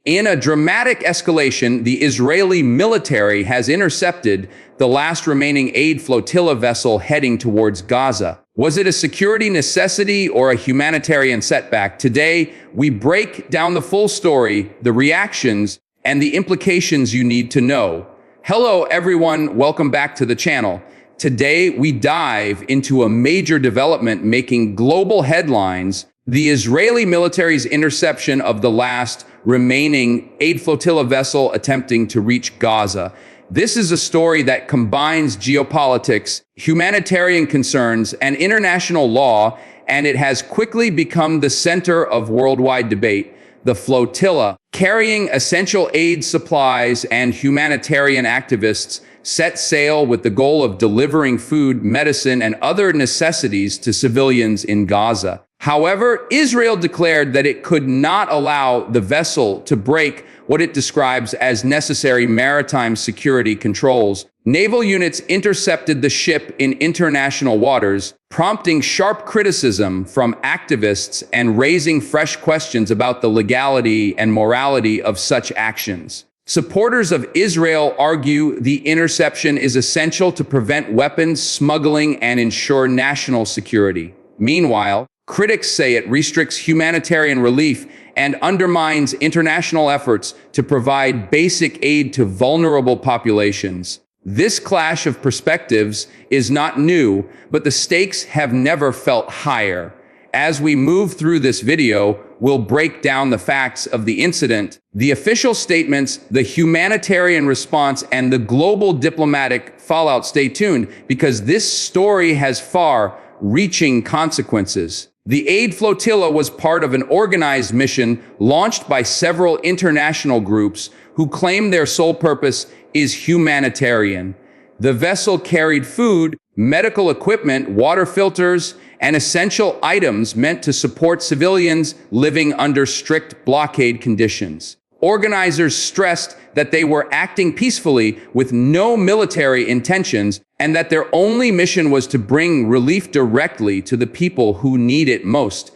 In a dramatic escalation, the Israeli military has intercepted the last remaining aid flotilla vessel heading towards Gaza. Was it a security necessity or a humanitarian setback? Today, we break down the full story, the reactions, and the implications you need to know. Hello, everyone. Welcome back to the channel. Today, we dive into a major development making global headlines: the Israeli military's interception of the last remaining aid flotilla vessel attempting to reach Gaza. This is a story that combines geopolitics, humanitarian concerns, and international law, and it has quickly become the center of worldwide debate. The flotilla, carrying essential aid supplies and humanitarian activists, set sail with the goal of delivering food, medicine, and other necessities to civilians in Gaza. However, Israel declared that it could not allow the vessel to break what it describes as necessary maritime security controls. Naval units intercepted the ship in international waters, prompting sharp criticism from activists and raising fresh questions about the legality and morality of such actions. Supporters of Israel argue the interception is essential to prevent weapons smuggling and ensure national security. Meanwhile, critics say it restricts humanitarian relief and undermines international efforts to provide basic aid to vulnerable populations. This clash of perspectives is not new, but the stakes have never felt higher. As we move through this video, we'll break down the facts of the incident, the official statements, the humanitarian response, and the global diplomatic fallout. Stay tuned, because this story has far-reaching consequences. The aid flotilla was part of an organized mission launched by several international groups who claim their sole purpose is humanitarian. The vessel carried food, medical equipment, water filters, and essential items meant to support civilians living under strict blockade conditions. Organizers stressed that they were acting peacefully with no military intentions and that their only mission was to bring relief directly to the people who need it most.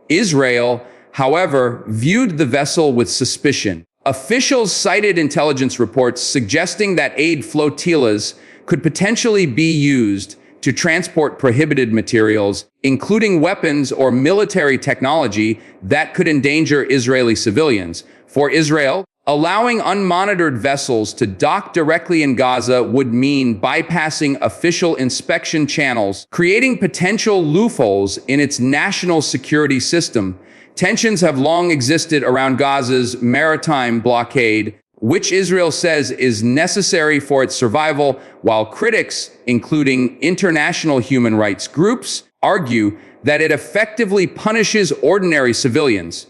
Israel, however, viewed the vessel with suspicion. Officials cited intelligence reports suggesting that aid flotillas could potentially be used to transport prohibited materials, including weapons or military technology that could endanger Israeli civilians. For Israel, allowing unmonitored vessels to dock directly in Gaza would mean bypassing official inspection channels, creating potential loopholes in its national security system. Tensions have long existed around Gaza's maritime blockade, which Israel says is necessary for its survival, while critics, including international human rights groups, argue that it effectively punishes ordinary civilians.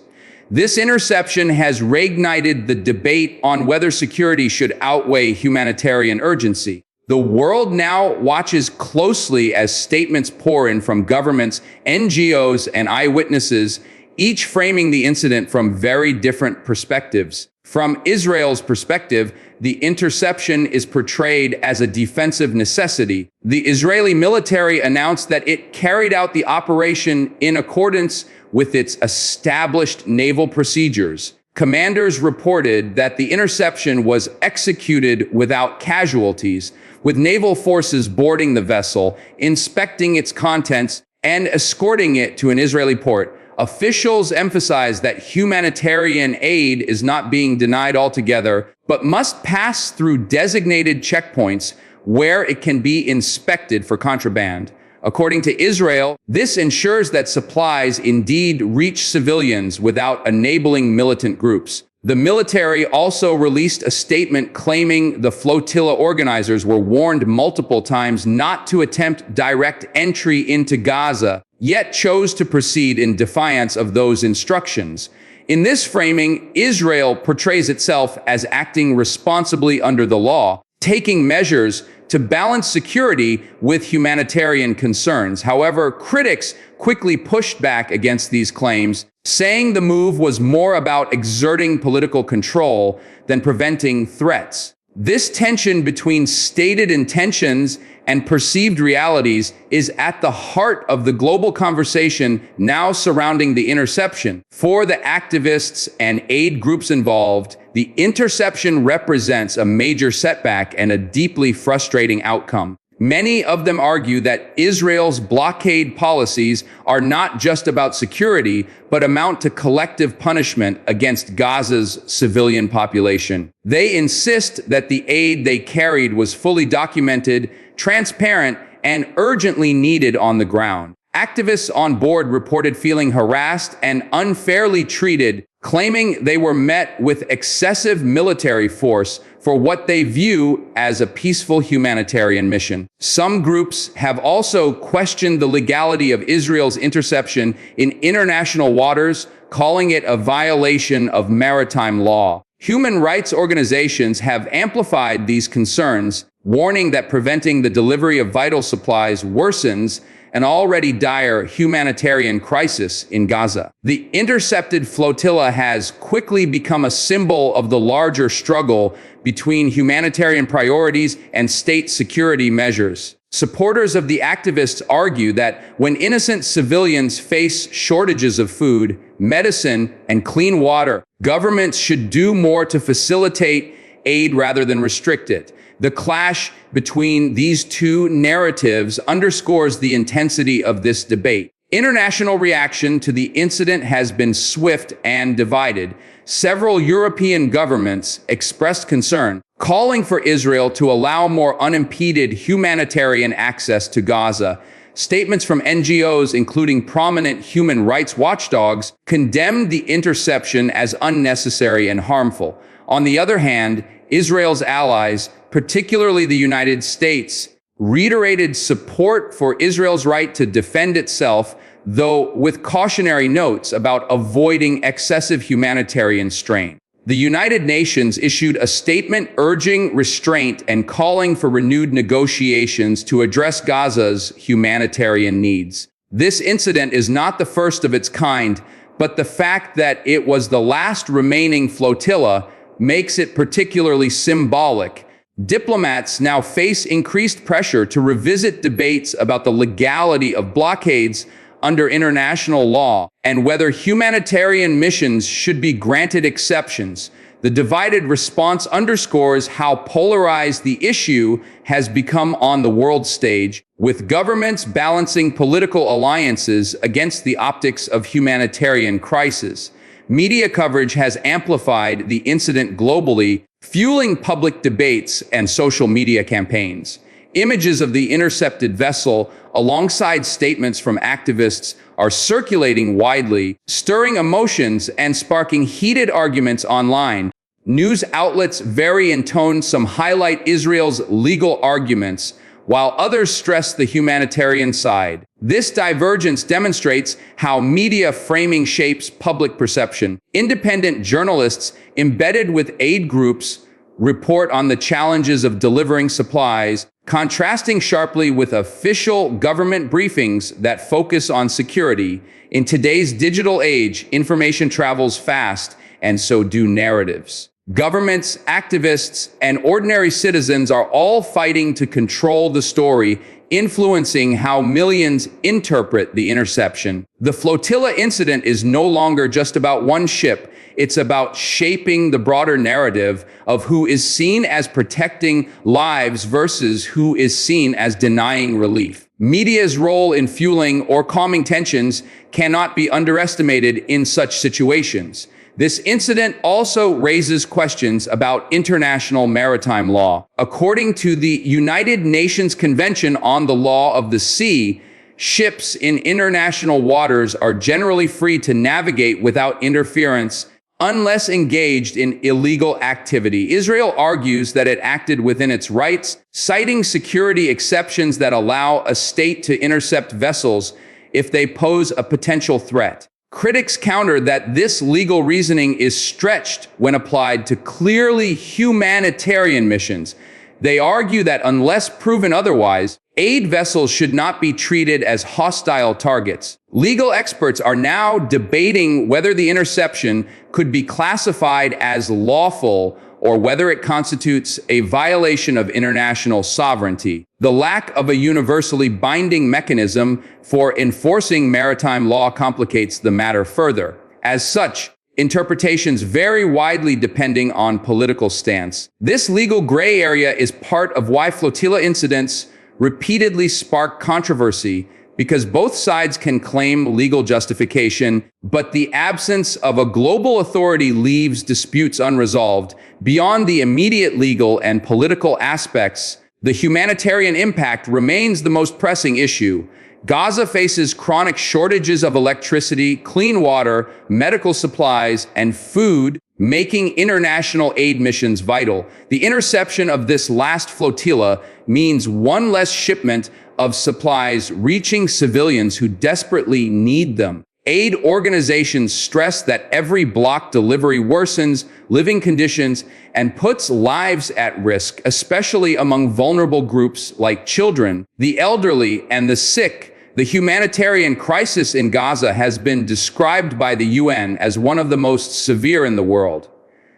This interception has reignited the debate on whether security should outweigh humanitarian urgency. The world now watches closely as statements pour in from governments, NGOs, and eyewitnesses, each framing the incident from very different perspectives. From Israel's perspective, the interception is portrayed as a defensive necessity. The Israeli military announced that it carried out the operation in accordance with its established naval procedures. Commanders reported that the interception was executed without casualties, with naval forces boarding the vessel, inspecting its contents, and escorting it to an Israeli port. Officials emphasize that humanitarian aid is not being denied altogether, but must pass through designated checkpoints where it can be inspected for contraband. According to Israel, this ensures that supplies indeed reach civilians without enabling militant groups. The military also released a statement claiming the flotilla organizers were warned multiple times not to attempt direct entry into Gaza, yet chose to proceed in defiance of those instructions. In this framing, Israel portrays itself as acting responsibly under the law, taking measures to balance security with humanitarian concerns. However, critics quickly pushed back against these claims, saying the move was more about exerting political control than preventing threats. This tension between stated intentions and perceived realities is at the heart of the global conversation now surrounding the interception. For the activists and aid groups involved, the interception represents a major setback and a deeply frustrating outcome. Many of them argue that Israel's blockade policies are not just about security, but amount to collective punishment against Gaza's civilian population. They insist that the aid they carried was fully documented, transparent, and urgently needed on the ground. Activists on board reported feeling harassed and unfairly treated, claiming they were met with excessive military force for what they view as a peaceful humanitarian mission. Some groups have also questioned the legality of Israel's interception in international waters, calling it a violation of maritime law. Human rights organizations have amplified these concerns, warning that preventing the delivery of vital supplies worsens an already dire humanitarian crisis in Gaza. The intercepted flotilla has quickly become a symbol of the larger struggle between humanitarian priorities and state security measures. Supporters of the activists argue that when innocent civilians face shortages of food, medicine, and clean water, governments should do more to facilitate aid rather than restrict it. The clash between these two narratives underscores the intensity of this debate. International reaction to the incident has been swift and divided. Several European governments expressed concern, calling for Israel to allow more unimpeded humanitarian access to Gaza. Statements from NGOs, including prominent human rights watchdogs, condemned the interception as unnecessary and harmful. On the other hand, Israel's allies, particularly the United States, reiterated support for Israel's right to defend itself, though with cautionary notes about avoiding excessive humanitarian strain. The United Nations issued a statement urging restraint and calling for renewed negotiations to address Gaza's humanitarian needs. This incident is not the first of its kind, but the fact that it was the last remaining flotilla makes it particularly symbolic. Diplomats now face increased pressure to revisit debates about the legality of blockades under international law and whether humanitarian missions should be granted exceptions. The divided response underscores how polarized the issue has become on the world stage, with governments balancing political alliances against the optics of humanitarian crisis. Media coverage has amplified the incident globally, fueling public debates and social media campaigns. Images of the intercepted vessel, alongside statements from activists, are circulating widely, stirring emotions and sparking heated arguments online. News outlets vary in tone. Some highlight Israel's legal arguments, while others stress the humanitarian side. This divergence demonstrates how media framing shapes public perception. Independent journalists embedded with aid groups report on the challenges of delivering supplies, contrasting sharply with official government briefings that focus on security. In today's digital age, information travels fast, and so do narratives. Governments, activists, and ordinary citizens are all fighting to control the story, influencing how millions interpret the interception. The flotilla incident is no longer just about one ship. It's about shaping the broader narrative of who is seen as protecting lives versus who is seen as denying relief. Media's role in fueling or calming tensions cannot be underestimated in such situations. This incident also raises questions about international maritime law. According to the United Nations Convention on the Law of the Sea, ships in international waters are generally free to navigate without interference unless engaged in illegal activity. Israel argues that it acted within its rights, citing security exceptions that allow a state to intercept vessels if they pose a potential threat. Critics counter that this legal reasoning is stretched when applied to clearly humanitarian missions. They argue that unless proven otherwise, aid vessels should not be treated as hostile targets. Legal experts are now debating whether the interception could be classified as lawful or whether it constitutes a violation of international sovereignty. The lack of a universally binding mechanism for enforcing maritime law complicates the matter further. As such, interpretations vary widely depending on political stance. This legal gray area is part of why flotilla incidents repeatedly spark controversy, because both sides can claim legal justification, but the absence of a global authority leaves disputes unresolved. Beyond the immediate legal and political aspects, the humanitarian impact remains the most pressing issue. Gaza faces chronic shortages of electricity, clean water, medical supplies, and food, making international aid missions vital. The interception of this last flotilla means one less shipment of supplies reaching civilians who desperately need them. Aid organizations stress that every block delivery worsens living conditions and puts lives at risk, especially among vulnerable groups like children, the elderly, and the sick. The humanitarian crisis in Gaza has been described by the UN as one of the most severe in the world.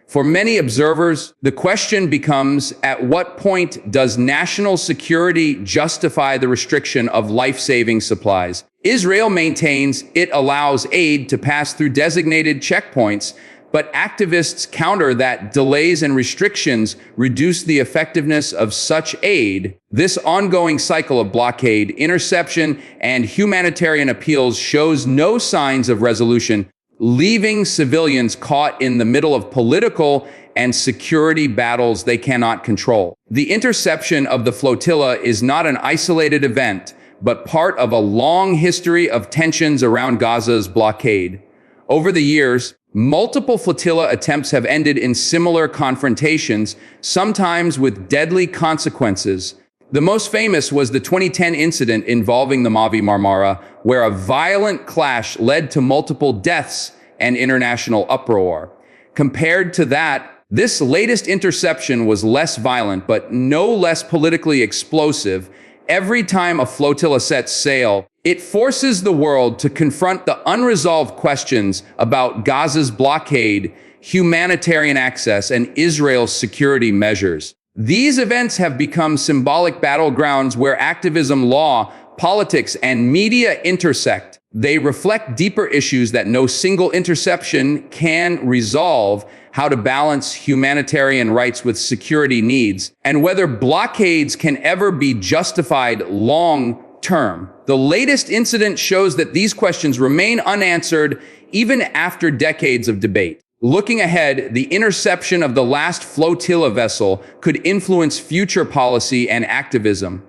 For many observers, the question becomes, at what point does national security justify the restriction of life-saving supplies? Israel maintains it allows aid to pass through designated checkpoints, but activists counter that delays and restrictions reduce the effectiveness of such aid. This ongoing cycle of blockade, interception, and humanitarian appeals shows no signs of resolution, leaving civilians caught in the middle of political and security battles they cannot control. The interception of the flotilla is not an isolated event, but part of a long history of tensions around Gaza's blockade. Over the years, multiple flotilla attempts have ended in similar confrontations, sometimes with deadly consequences. The most famous was the 2010 incident involving the Mavi Marmara, where a violent clash led to multiple deaths and international uproar. Compared to that, this latest interception was less violent, but no less politically explosive. Every time a flotilla sets sail, it forces the world to confront the unresolved questions about Gaza's blockade, humanitarian access, and Israel's security measures. These events have become symbolic battlegrounds where activism, law, politics, and media intersect. They reflect deeper issues that no single interception can resolve: how to balance humanitarian rights with security needs, and whether blockades can ever be justified long-term. The latest incident shows that these questions remain unanswered even after decades of debate. Looking ahead, the interception of the last flotilla vessel could influence future policy and activism.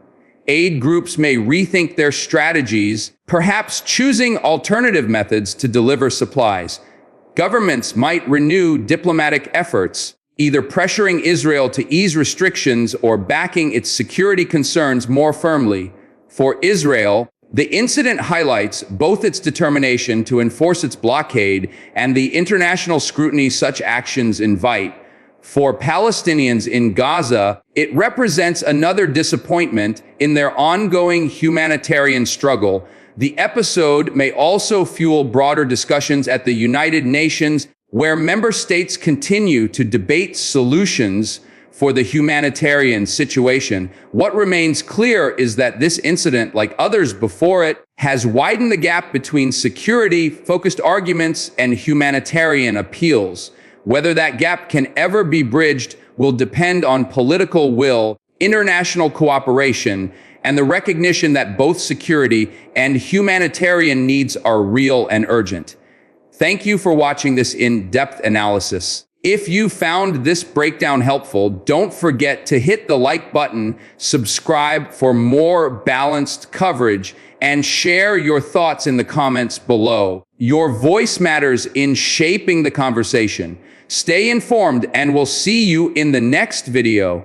Aid groups may rethink their strategies, perhaps choosing alternative methods to deliver supplies. Governments might renew diplomatic efforts, either pressuring Israel to ease restrictions or backing its security concerns more firmly. For Israel, the incident highlights both its determination to enforce its blockade and the international scrutiny such actions invite. For Palestinians in Gaza, it represents another disappointment in their ongoing humanitarian struggle. The episode may also fuel broader discussions at the United Nations, where member states continue to debate solutions for the humanitarian situation. What remains clear is that this incident, like others before it, has widened the gap between security-focused arguments and humanitarian appeals. Whether that gap can ever be bridged will depend on political will, international cooperation, and the recognition that both security and humanitarian needs are real and urgent. Thank you for watching this in-depth analysis. If you found this breakdown helpful, don't forget to hit the like button, subscribe for more balanced coverage, and share your thoughts in the comments below. Your voice matters in shaping the conversation. Stay informed, and we'll see you in the next video.